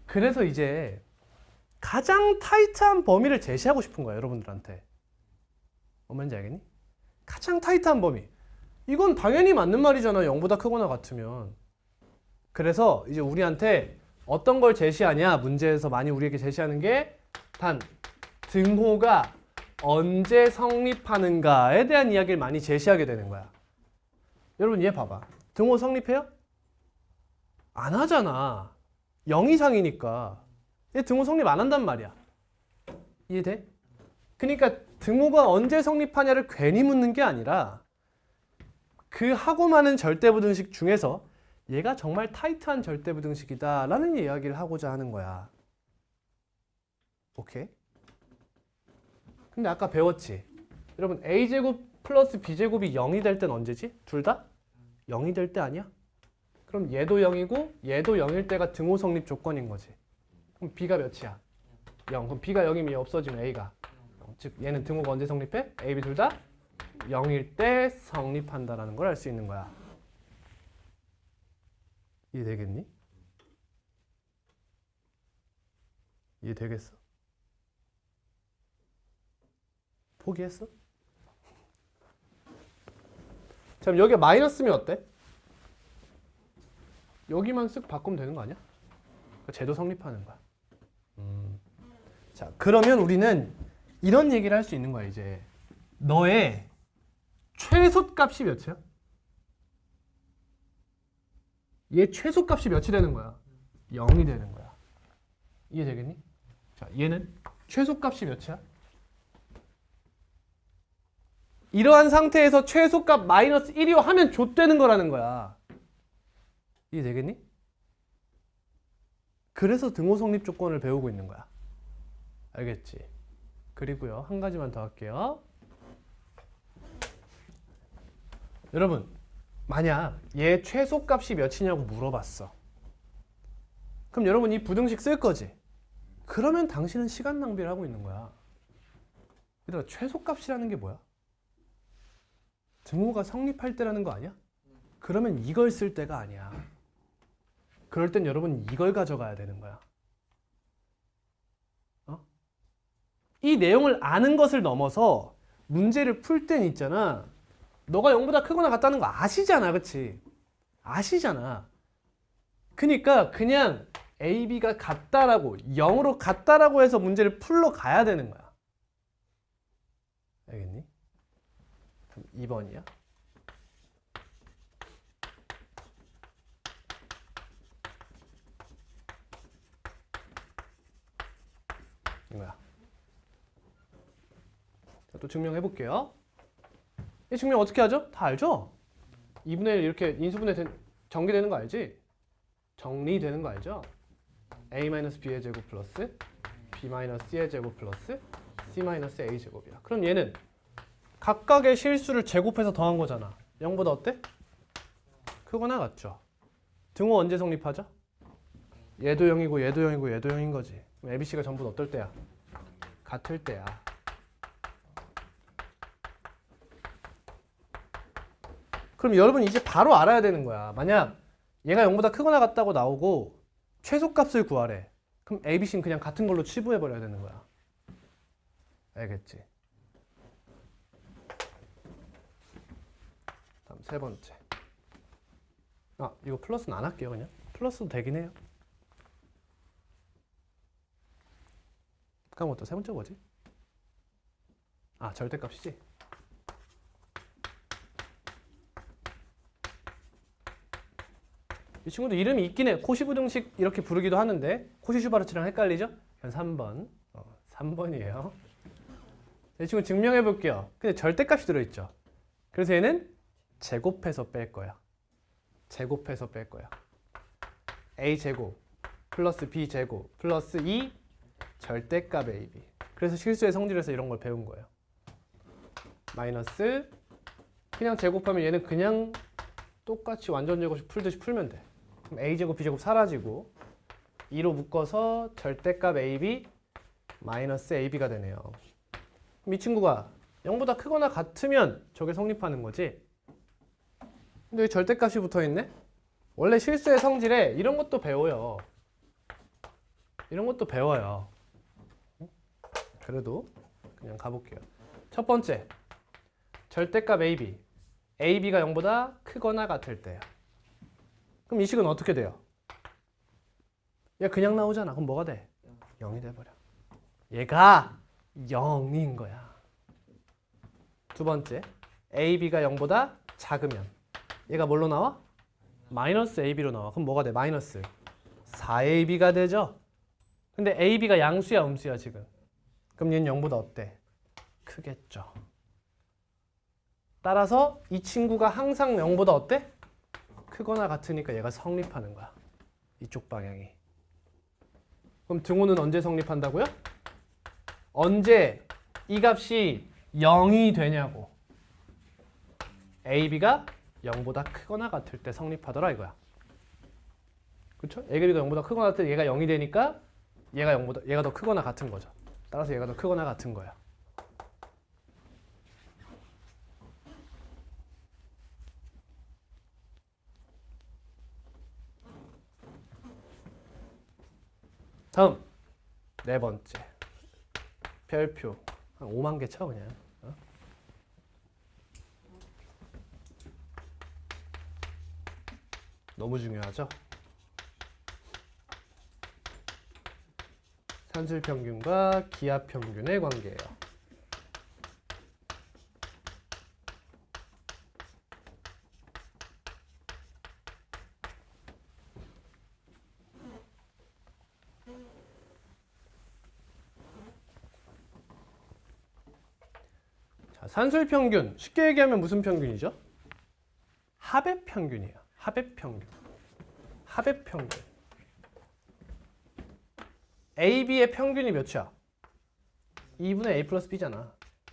A: 그래서 이제 가장 타이트한 범위를 제시하고 싶은 거야, 여러분들한테. 뭔지 알겠니? 가장 타이트한 범위. 이건 당연히 맞는 말이잖아, 0보다 크거나 같으면. 그래서 이제 우리한테 어떤 걸 제시하냐, 문제에서 많이 우리에게 제시하는 게 단 등호가 언제 성립하는가에 대한 이야기를 많이 제시하게 되는 거야. 여러분 얘 봐봐. 등호 성립해요? 안 하잖아. 0 이상이니까. 얘 등호 성립 안 한단 말이야. 이해돼? 그러니까 등호가 언제 성립하냐를 괜히 묻는 게 아니라 그 하고 많은 절대부등식 중에서 얘가 정말 타이트한 절대부등식이다 라는 이야기를 하고자 하는 거야. 오케이? 근데 아까 배웠지? 여러분 a제곱 플러스 b제곱이 0이 될 땐 언제지? 둘 다? 0이 될 때 아니야? 그럼 얘도 0이고 얘도 0일 때가 등호 성립 조건인 거지. 그럼 b가 몇이야? 0. 그럼 b가 0이면 얘 없어지면 a가. 즉 얘는 등호가 언제 성립해? a, b 둘 다 0일 때 성립한다라는 걸 알 수 있는 거야. 이해되겠니? 이해되겠어? 포기했어? 자, 그럼 여기가 마이너스면 어때? 여기만 쓱 바꾸면 되는 거 아니야? 그러니까 쟤도 성립하는 거야. 자, 그러면 우리는 이런 얘기를 할 수 있는 거야, 이제. 너의 최소값이 몇이야? 얘 최소값이 몇이 되는 거야? 0이 되는 거야. 이해되겠니? 자, 얘는 최소값이 몇이야? 이러한 상태에서 최소값 마이너스 1이요 하면 좆되는 거라는 거야. 이해되겠니? 그래서 등호 성립 조건을 배우고 있는 거야. 알겠지? 그리고요, 한 가지만 더 할게요. 여러분, 만약 얘 최소값이 몇이냐고 물어봤어. 그럼 여러분 이 부등식 쓸 거지? 그러면 당신은 시간 낭비를 하고 있는 거야. 얘들아, 최소값이라는 게 뭐야? 등호가 성립할 때라는 거 아니야? 그러면 이걸 쓸 때가 아니야. 그럴 땐 여러분 이걸 가져가야 되는 거야. 이 내용을 아는 것을 넘어서 문제를 풀 땐 있잖아. 너가 0보다 크거나 같다는 거 아시잖아. 그치? 아시잖아. 그러니까 그냥 A, B가 같다라고 0으로 같다라고 해서 문제를 풀러 가야 되는 거야. 알겠니? 2번이야. 이거야. 자, 또 증명해 볼게요. 이 증명 어떻게 하죠? 다 알죠? 2분의 1 이렇게 인수분해 전개되는 거 알지? 정리되는 거 알죠? a-b의 제곱 플러스 b-c의 제곱 플러스 c-a 제곱이야. 그럼 얘는 각각의 실수를 제곱해서 더한 거잖아. 0보다 어때? 크거나 같죠? 등호 언제 성립하죠? 얘도 0이고 얘도 0이고 얘도 0인 거지. 그럼 ABC가 전부 어떨 때야? 같을 때야. 그럼 여러분 이제 바로 알아야 되는 거야. 만약 얘가 0보다 크거나 같다고 나오고 최소값을 구하래. 그럼 ABC는 그냥 같은 걸로 치부해버려야 되는 거야. 알겠지? 다음 세 번째. 아, 이거 플러스는 안 할게요. 그냥 플러스도 되긴 해요. 까먹었다. 세 번째 뭐지? 아, 절대값이지? 이 친구도 이름이 있긴 해. 코시부등식 이렇게 부르기도 하는데 코시슈바르츠랑 헷갈리죠? 3번. 3번이에요. 이 친구 증명해 볼게요. 근데 절대값이 들어있죠. 그래서 얘는 제곱해서 뺄 거야. 제곱해서 뺄 거야. a제곱 플러스 b제곱 플러스 2 절대값 ab. 그래서 실수의 성질에서 이런 걸 배운 거예요. 마이너스 그냥 제곱하면 얘는 그냥 똑같이 완전 제곱식 풀듯이 풀면 돼. 그럼 a제곱 b제곱 사라지고 2로 묶어서 절대값 ab 마이너스 ab가 되네요. 그럼 이 친구가 0보다 크거나 같으면 저게 성립하는 거지. 근데 여기 절대값이 붙어있네? 원래 실수의 성질에 이런 것도 배워요. 이런 것도 배워요. 그래도 그냥 가볼게요. 첫 번째, 절대값 AB. AB가 0보다 크거나 같을 때야. 그럼 이 식은 어떻게 돼요? 얘 그냥 나오잖아. 그럼 뭐가 돼? 0이 돼버려. 얘가 0인 거야. 두 번째, AB가 0보다 작으면 얘가 뭘로 나와? 마이너스 AB로 나와. 그럼 뭐가 돼? 마이너스 4AB가 되죠? 근데 AB가 양수야 음수야 지금? 그럼 얘는 0보다 어때? 크겠죠. 따라서 이 친구가 항상 0보다 어때? 크거나 같으니까 얘가 성립하는 거야. 이쪽 방향이. 그럼 등호는 언제 성립한다고요? 언제 이 값이 0이 되냐고. AB가 0보다 크거나 같을 때 성립하더라 이거야. 그렇죠? AB가 0보다 크거나 같을 때 얘가 0이 되니까 얘가 더 크거나 같은 거죠. 따라서 얘가 더 크거나 같은 거야. 다음 네 번째 별표 한 5만 개 쳐 그냥. 너무 중요하죠? 산술평균과 기하평균의 관계예요. 자, 산술평균 쉽게 얘기하면 무슨 평균이죠? 합의평균이에요. 합의평균. 합의평균. AB의 평균이 몇이야? 2분의 A 플러스 B잖아.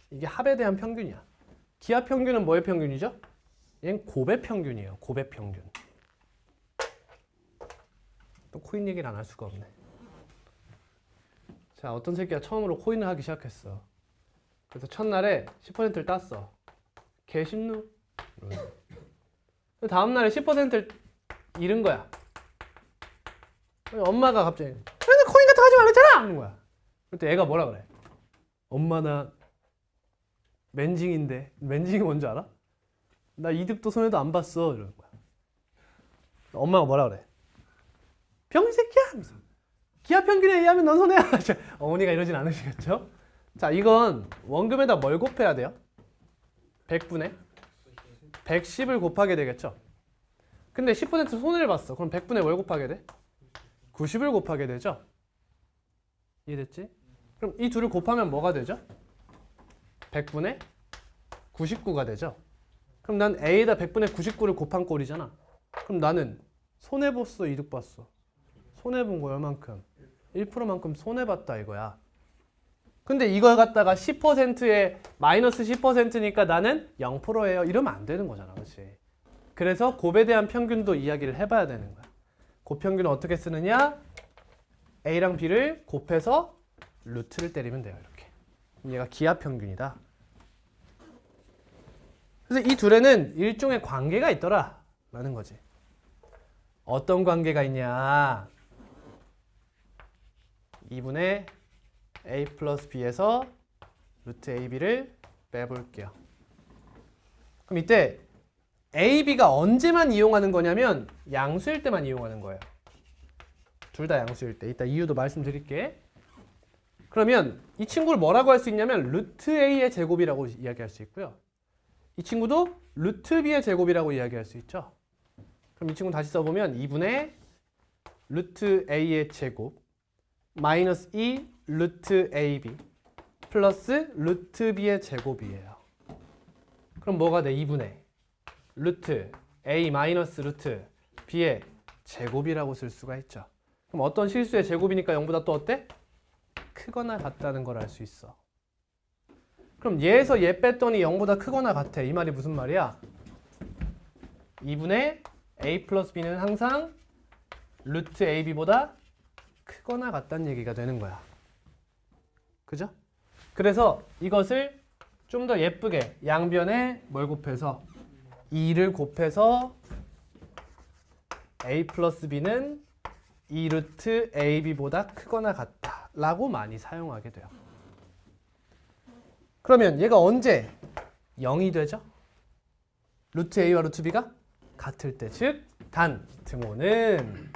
A: 이게 합에 대한 평균이야. 기하평균은 뭐의 평균이죠? 얘는 곱의 평균이에요. 곱의 평균. 또 코인 얘기를 안 할 수가 없네. 자, 어떤 새끼가 처음으로 코인을 하기 시작했어. 그래서 첫날에 10%를 땄어. 개심누. 다음날에 10%를 잃은 거야. 엄마가 갑자기 코인 같은 거 하지 말랬잖아! 하는 거야. 그때 애가 뭐라 그래? 엄마 나 맨징인데. 맨징이 뭔지 알아? 나 이득도 손해도 안 봤어. 이러는 거야. 엄마가 뭐라 그래? 병새끼야! 하면서. 기하평균에 의하면 넌 손해야. 어머니가 이러진 않으시겠죠? 자, 이건 원금에다 뭘 곱해야 돼요? 100분의 110을 곱하게 되겠죠? 근데 10% 손해를 봤어. 그럼 100분의 뭘 곱하게 돼? 90을 곱하게 되죠? 이해됐지? 그럼 이 둘을 곱하면 뭐가 되죠? 100분의 99가 되죠? 그럼 난 A에다 100분의 99를 곱한 꼴이잖아. 그럼 나는 손해봤어, 이득 봤어? 손해본 거 얼만큼? 1%만큼 손해봤다 이거야. 근데 이걸 갖다가 10%에 마이너스 10%니까 나는 0%예요. 이러면 안 되는 거잖아. 그렇지? 그래서 곱에 대한 평균도 이야기를 해봐야 되는 거야. 곱평균은 어떻게 쓰느냐? A랑 B를 곱해서 루트를 때리면 돼요. 이렇게. 얘가 기하평균이다. 그래서 이 둘에는 일종의 관계가 있더라 라는 거지. 어떤 관계가 있냐? 2분의 A 플러스 B에서 루트 AB를 빼볼게요. 그럼 이때 AB가 언제만 이용하는 거냐면 양수일 때만 이용하는 거예요. 둘 다 양수일 때. 이따 이유도 말씀드릴게. 그러면 이 친구를 뭐라고 할 수 있냐면 루트 A의 제곱이라고 이야기할 수 있고요. 이 친구도 루트 B의 제곱이라고 이야기할 수 있죠. 그럼 이 친구 다시 써보면 2분의 루트 A의 제곱 마이너스 2 루트 AB 플러스 루트 B의 제곱이에요. 그럼 뭐가 돼? 2분의 루트 A 마이너스 루트 B의 제곱이라고 쓸 수가 있죠. 그럼 어떤 실수의 제곱이니까 0보다 또 어때? 크거나 같다는 걸 알 수 있어. 그럼 얘에서 얘 뺐더니 0보다 크거나 같아. 이 말이 무슨 말이야? 2분의 A 플러스 B는 항상 루트 AB보다 크거나 같다는 얘기가 되는 거야. 그죠? 그래서 이것을 좀 더 예쁘게 양변에 뭘 곱해서 2를 곱해서 A 플러스 B는 2 루트 AB보다 크거나 같다 라고 많이 사용하게 돼요. 그러면 얘가 언제 0이 되죠? 루트 A와 루트 B가 같을 때, 즉 단 등호는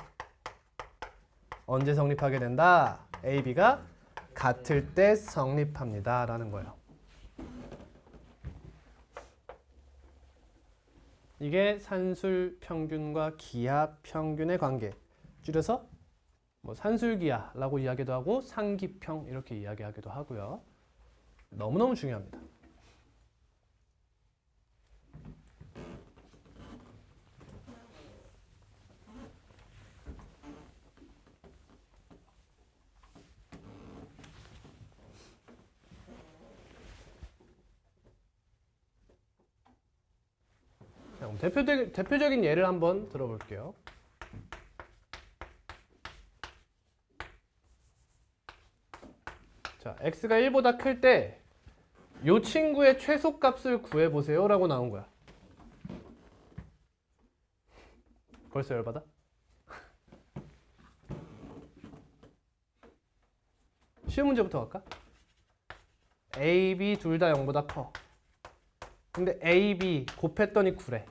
A: 언제 성립하게 된다? A, B가 같을 때 성립합니다 라는 거예요. 이게 산술 평균과 기하 평균의 관계. 줄여서 뭐 산술기하라고 이야기도 하고 상기평 이렇게 이야기하기도 하고요. 너무너무 중요합니다. 대표적인 예를 한번 들어볼게요. 자, x가 1보다 클 때 이 친구의 최소값을 구해보세요 라고 나온 거야. 벌써 열받아? 쉬운 문제부터 갈까? A, B 둘 다 0보다 커. 근데 A, B 곱했더니 9래.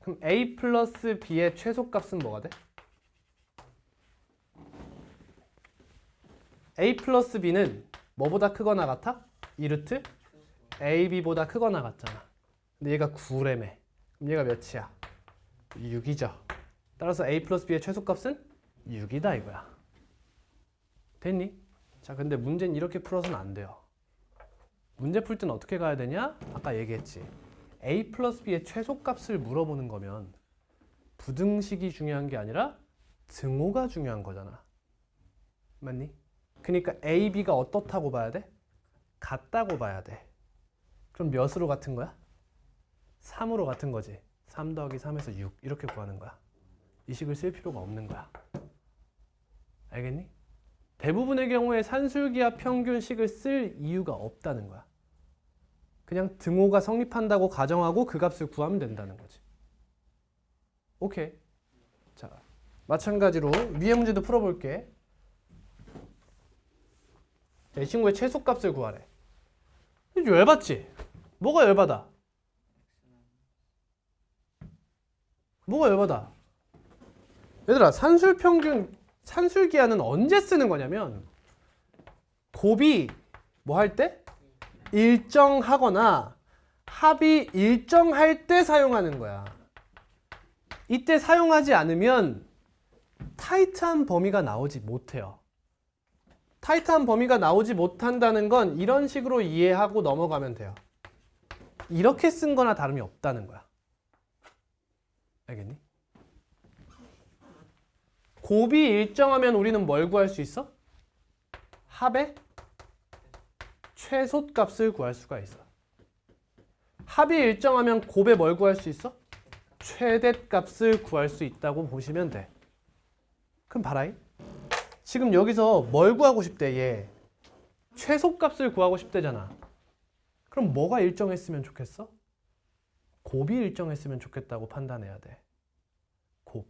A: 그럼 A 플러스 B의 최소값은 뭐가 돼? A 플러스 B는 뭐보다 크거나 같아? 2루트 AB보다 크거나 같잖아. 근데 얘가 9래매. 그럼 얘가 몇이야? 6이죠. 따라서 A 플러스 B의 최소값은 6이다 이거야. 됐니? 자, 근데 문제는 이렇게 풀어서는 안 돼요. 문제 풀 때는 어떻게 가야 되냐? 아까 얘기했지. A 플러스 B의 최소값을 물어보는 거면 부등식이 중요한 게 아니라 등호가 중요한 거잖아. 맞니? 그러니까 A, B가 어떻다고 봐야 돼? 같다고 봐야 돼. 그럼 몇으로 같은 거야? 3으로 같은 거지. 3 더하기 3에서 6 이렇게 구하는 거야. 이 식을 쓸 필요가 없는 거야. 알겠니? 대부분의 경우에 산술기하 평균식을 쓸 이유가 없다는 거야. 그냥 등호가 성립한다고 가정하고 그 값을 구하면 된다는 거지. 오케이. 자, 마찬가지로 위의 문제도 풀어볼게. 이 친구의 최소값을 구하래. 이제 열받지? 뭐가 열받아? 뭐가 열받아? 얘들아, 산술기하는 언제 쓰는 거냐면 곱이 뭐 할 때? 일정하거나 합이 일정할 때 사용하는 거야. 이때 사용하지 않으면 타이트한 범위가 나오지 못해요. 타이트한 범위가 나오지 못한다는 건 이런 식으로 이해하고 넘어가면 돼요. 이렇게 쓴 거나 다름이 없다는 거야. 알겠니? 곱이 일정하면 우리는 뭘 구할 수 있어? 합의 최소값을 구할 수가 있어. 합이 일정하면 곱의 뭘 구할 수 있어? 최대값을 구할 수 있다고 보시면 돼. 그럼 봐라이. 지금 여기서 뭘 구하고 싶대? 얘 최소값을 구하고 싶대잖아. 그럼 뭐가 일정했으면 좋겠어? 곱이 일정했으면 좋겠다고 판단해야 돼. 곱.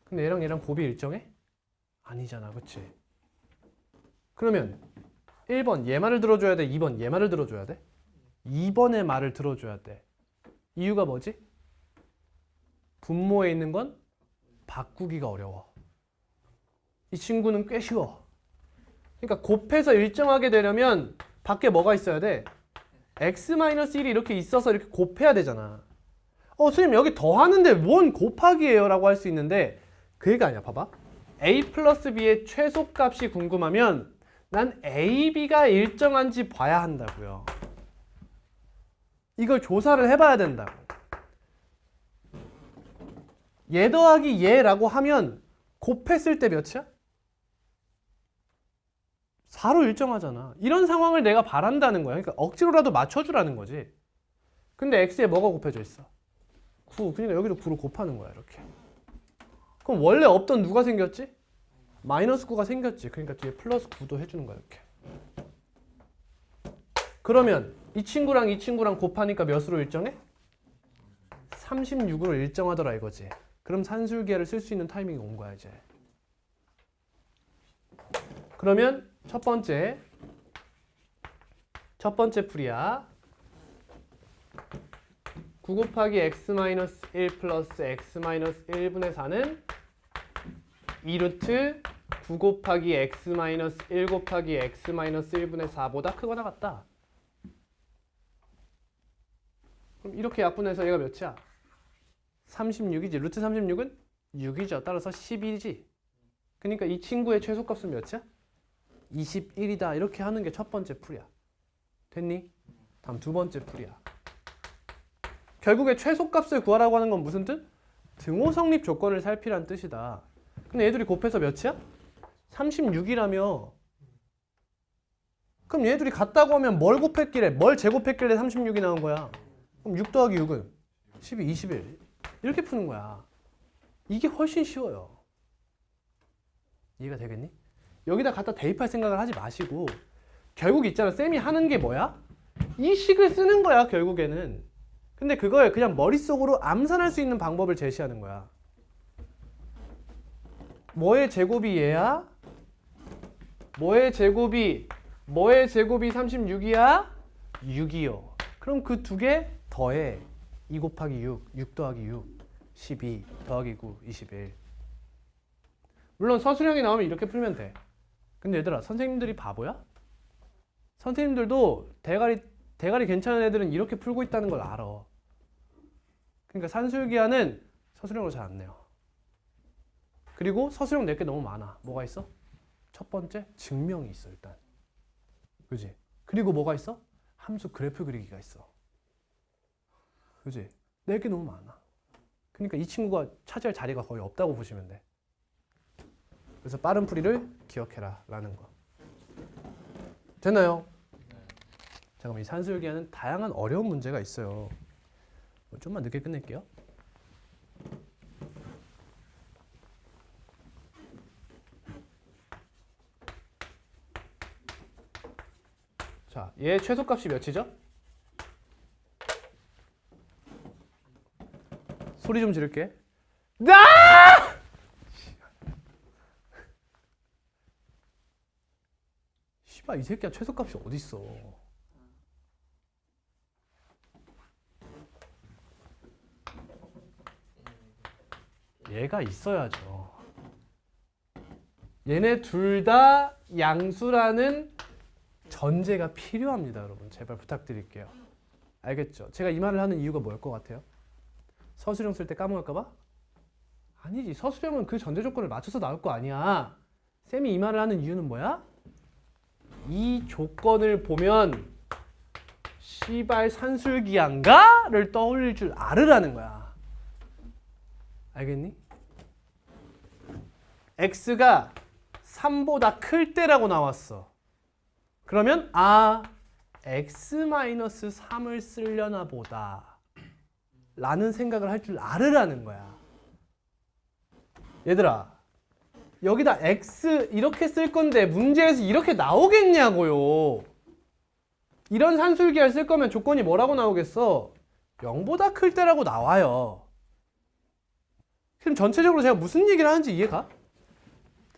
A: 근데 얘랑 곱이 일정해? 아니잖아, 그치? 그러면 1번 얘 말을 들어줘야 돼? 2번 얘 말을 들어줘야 돼? 2번의 말을 들어줘야 돼. 이유가 뭐지? 분모에 있는 건 바꾸기가 어려워. 이 친구는 꽤 쉬워. 그러니까 곱해서 일정하게 되려면 밖에 뭐가 있어야 돼? x-1이 이렇게 있어서 이렇게 곱해야 되잖아. 선생님 여기 더하는데 뭔 곱하기예요? 라고 할 수 있는데 그 얘기가 아니야. 봐봐. a 플러스 b의 최소값이 궁금하면 난 a, b가 일정한지 봐야 한다고요. 이걸 조사를 해봐야 된다고. 얘 더하기 얘라고 하면 곱했을 때 몇이야? 4로 일정하잖아. 이런 상황을 내가 바란다는 거야. 그러니까 억지로라도 맞춰주라는 거지. 근데 x에 뭐가 곱해져 있어? 9. 그러니까 여기도 9로 곱하는 거야. 이렇게. 그럼 원래 없던 누가 생겼지? 마이너스 9가 생겼지. 그러니까 뒤에 플러스 9도 해주는 거야 이렇게. 그러면 이 친구랑 곱하니까 몇으로 일정해? 36으로 일정하더라 이거지. 그럼 산술기하를 쓸 수 있는 타이밍이 온 거야 이제. 그러면 첫 번째 풀이야. 9 곱하기 x-1 플러스 x-1분의 4는 2루트 9 곱하기 x-1 곱하기 x-1분의 4보다 크거나 같다. 그럼 이렇게 약분해서 얘가 몇이야? 36이지. 루트 36은 6이죠. 따라서 11이지. 그러니까 이 친구의 최소값은 몇이야? 21이다. 이렇게 하는 게 첫 번째 풀이야. 됐니? 다음 두 번째 풀이야. 결국에 최소값을 구하라고 하는 건 무슨 뜻? 등호 성립 조건을 살피란 뜻이다. 근데 얘들이 곱해서 몇이야? 36이라며. 그럼 얘들이 같다고 하면 뭘 곱했길래, 뭘 제곱했길래 36이 나온 거야? 그럼 6 더하기 6은 12, 21. 이렇게 푸는 거야. 이게 훨씬 쉬워요. 이해가 되겠니? 여기다 갖다 대입할 생각을 하지 마시고 결국 있잖아. 쌤이 하는 게 뭐야? 이 식을 쓰는 거야 결국에는. 근데 그걸 그냥 머릿속으로 암산할 수 있는 방법을 제시하는 거야. 뭐의 제곱이 얘야? 뭐의 제곱이 36이야? 6이요. 그럼 그 두 개 더해. 2 곱하기 6, 6 더하기 6, 12 더하기 9, 21. 물론 서술형이 나오면 이렇게 풀면 돼. 근데 얘들아, 선생님들이 바보야? 선생님들도 대가리 괜찮은 애들은 이렇게 풀고 있다는 걸 알아. 그러니까 산술기하는 서술형으로 잘 안 내요. 그리고 서술형 낼 게 너무 많아. 뭐가 있어? 첫 번째, 증명이 있어 일단. 그지? 그리고 뭐가 있어? 함수 그래프 그리기가 있어. 그지? 낼 게 너무 많아. 그러니까 이 친구가 차지할 자리가 거의 없다고 보시면 돼. 그래서 빠른 풀이를 기억해라 라는 거. 됐나요? 자, 그럼 이 산술기하는 다양한 어려운 문제가 있어요. 좀만 늦게 끝낼게요. 자, 얘 최소값이 몇이죠? 소리 좀 지를게. 나! 씨발, 이 새끼야 최소값이 어딨어? 얘가 있어야죠. 얘네 둘 다 양수라는 전제가 필요합니다, 여러분. 제발 부탁드릴게요. 알겠죠? 제가 이 말을 하는 이유가 뭐일 것 같아요? 서술형 쓸 때 까먹을까 봐? 아니지. 서술형은 그 전제 조건을 맞춰서 나올 거 아니야. 쌤이 이 말을 하는 이유는 뭐야? 이 조건을 보면 시발 산술기한가?를 떠올릴 줄 알으라는 거야. 알겠니? x가 3보다 클 때라고 나왔어. 그러면 x-3을 쓰려나 보다 라는 생각을 할 줄 알으라는 거야. 얘들아, 여기다 x 이렇게 쓸 건데 문제에서 이렇게 나오겠냐고요. 이런 산술기를 쓸 거면 조건이 뭐라고 나오겠어? 0보다 클 때라고 나와요. 그럼 전체적으로 제가 무슨 얘기를 하는지 이해가?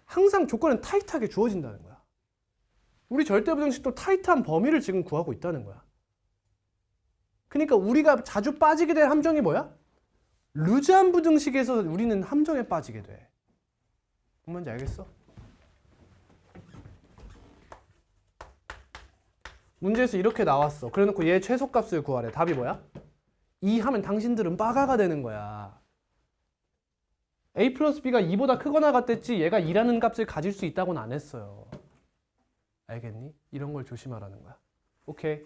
A: 항상 조건은 타이트하게 주어진다는 거야. 우리 절대부등식도 타이트한 범위를 지금 구하고 있다는 거야. 그러니까 우리가 자주 빠지게 될 함정이 뭐야? 루즈한 부등식에서 우리는 함정에 빠지게 돼. 뭔지 알겠어? 문제에서 이렇게 나왔어. 그래놓고 얘 최소값을 구하래. 답이 뭐야? 2 하면 당신들은 빠가가 되는 거야. a 플러스 b가 2보다 크거나 같댔지 얘가 2라는 값을 가질 수 있다고는 안 했어요. 알겠니? 이런 걸 조심하라는 거야. 오케이.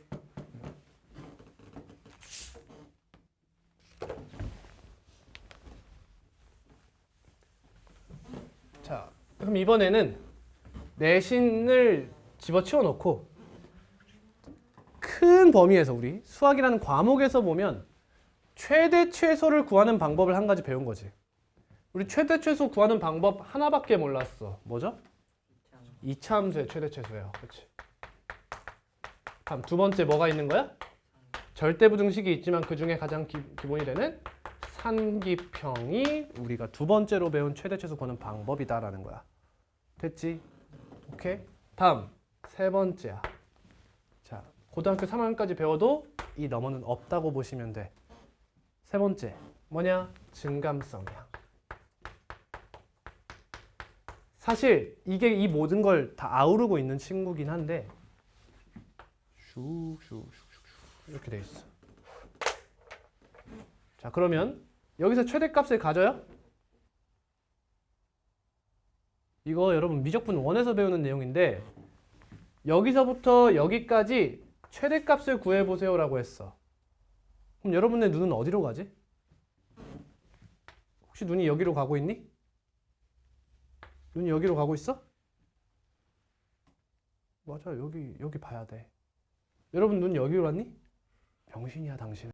A: 자, 그럼 이번에는 내신을 집어치워 놓고 큰 범위에서 우리 수학이라는 과목에서 보면 최대 최소를 구하는 방법을 한 가지 배운 거지. 우리 최대 최소 구하는 방법 하나밖에 몰랐어. 뭐죠? 이차 함수의 최대 최소예요. 그렇지. 다음 두 번째 뭐가 있는 거야? 절대부등식이 있지만 그 중에 가장 기본이 되는 산기평이 우리가 두 번째로 배운 최대 최소 구하는 방법이다라는 거야. 됐지? 오케이. 다음 세 번째야. 자, 고등학교 3학년까지 배워도 이 너머는 없다고 보시면 돼. 세 번째 뭐냐? 증감성이야. 사실 이게 이 모든 걸 다 아우르고 있는 친구긴 한데 슉슉슉슉 이렇게 돼 있어. 자, 그러면 여기서 최대값을 가져요? 이거 여러분 미적분 1에서 배우는 내용인데 여기서부터 여기까지 최대값을 구해보세요 라고 했어. 그럼 여러분의 눈은 어디로 가지? 혹시 눈이 여기로 가고 있니? 눈이 여기로 가고 있어? 맞아, 여기 봐야 돼. 여러분 눈 여기로 왔니? 병신이야 당신.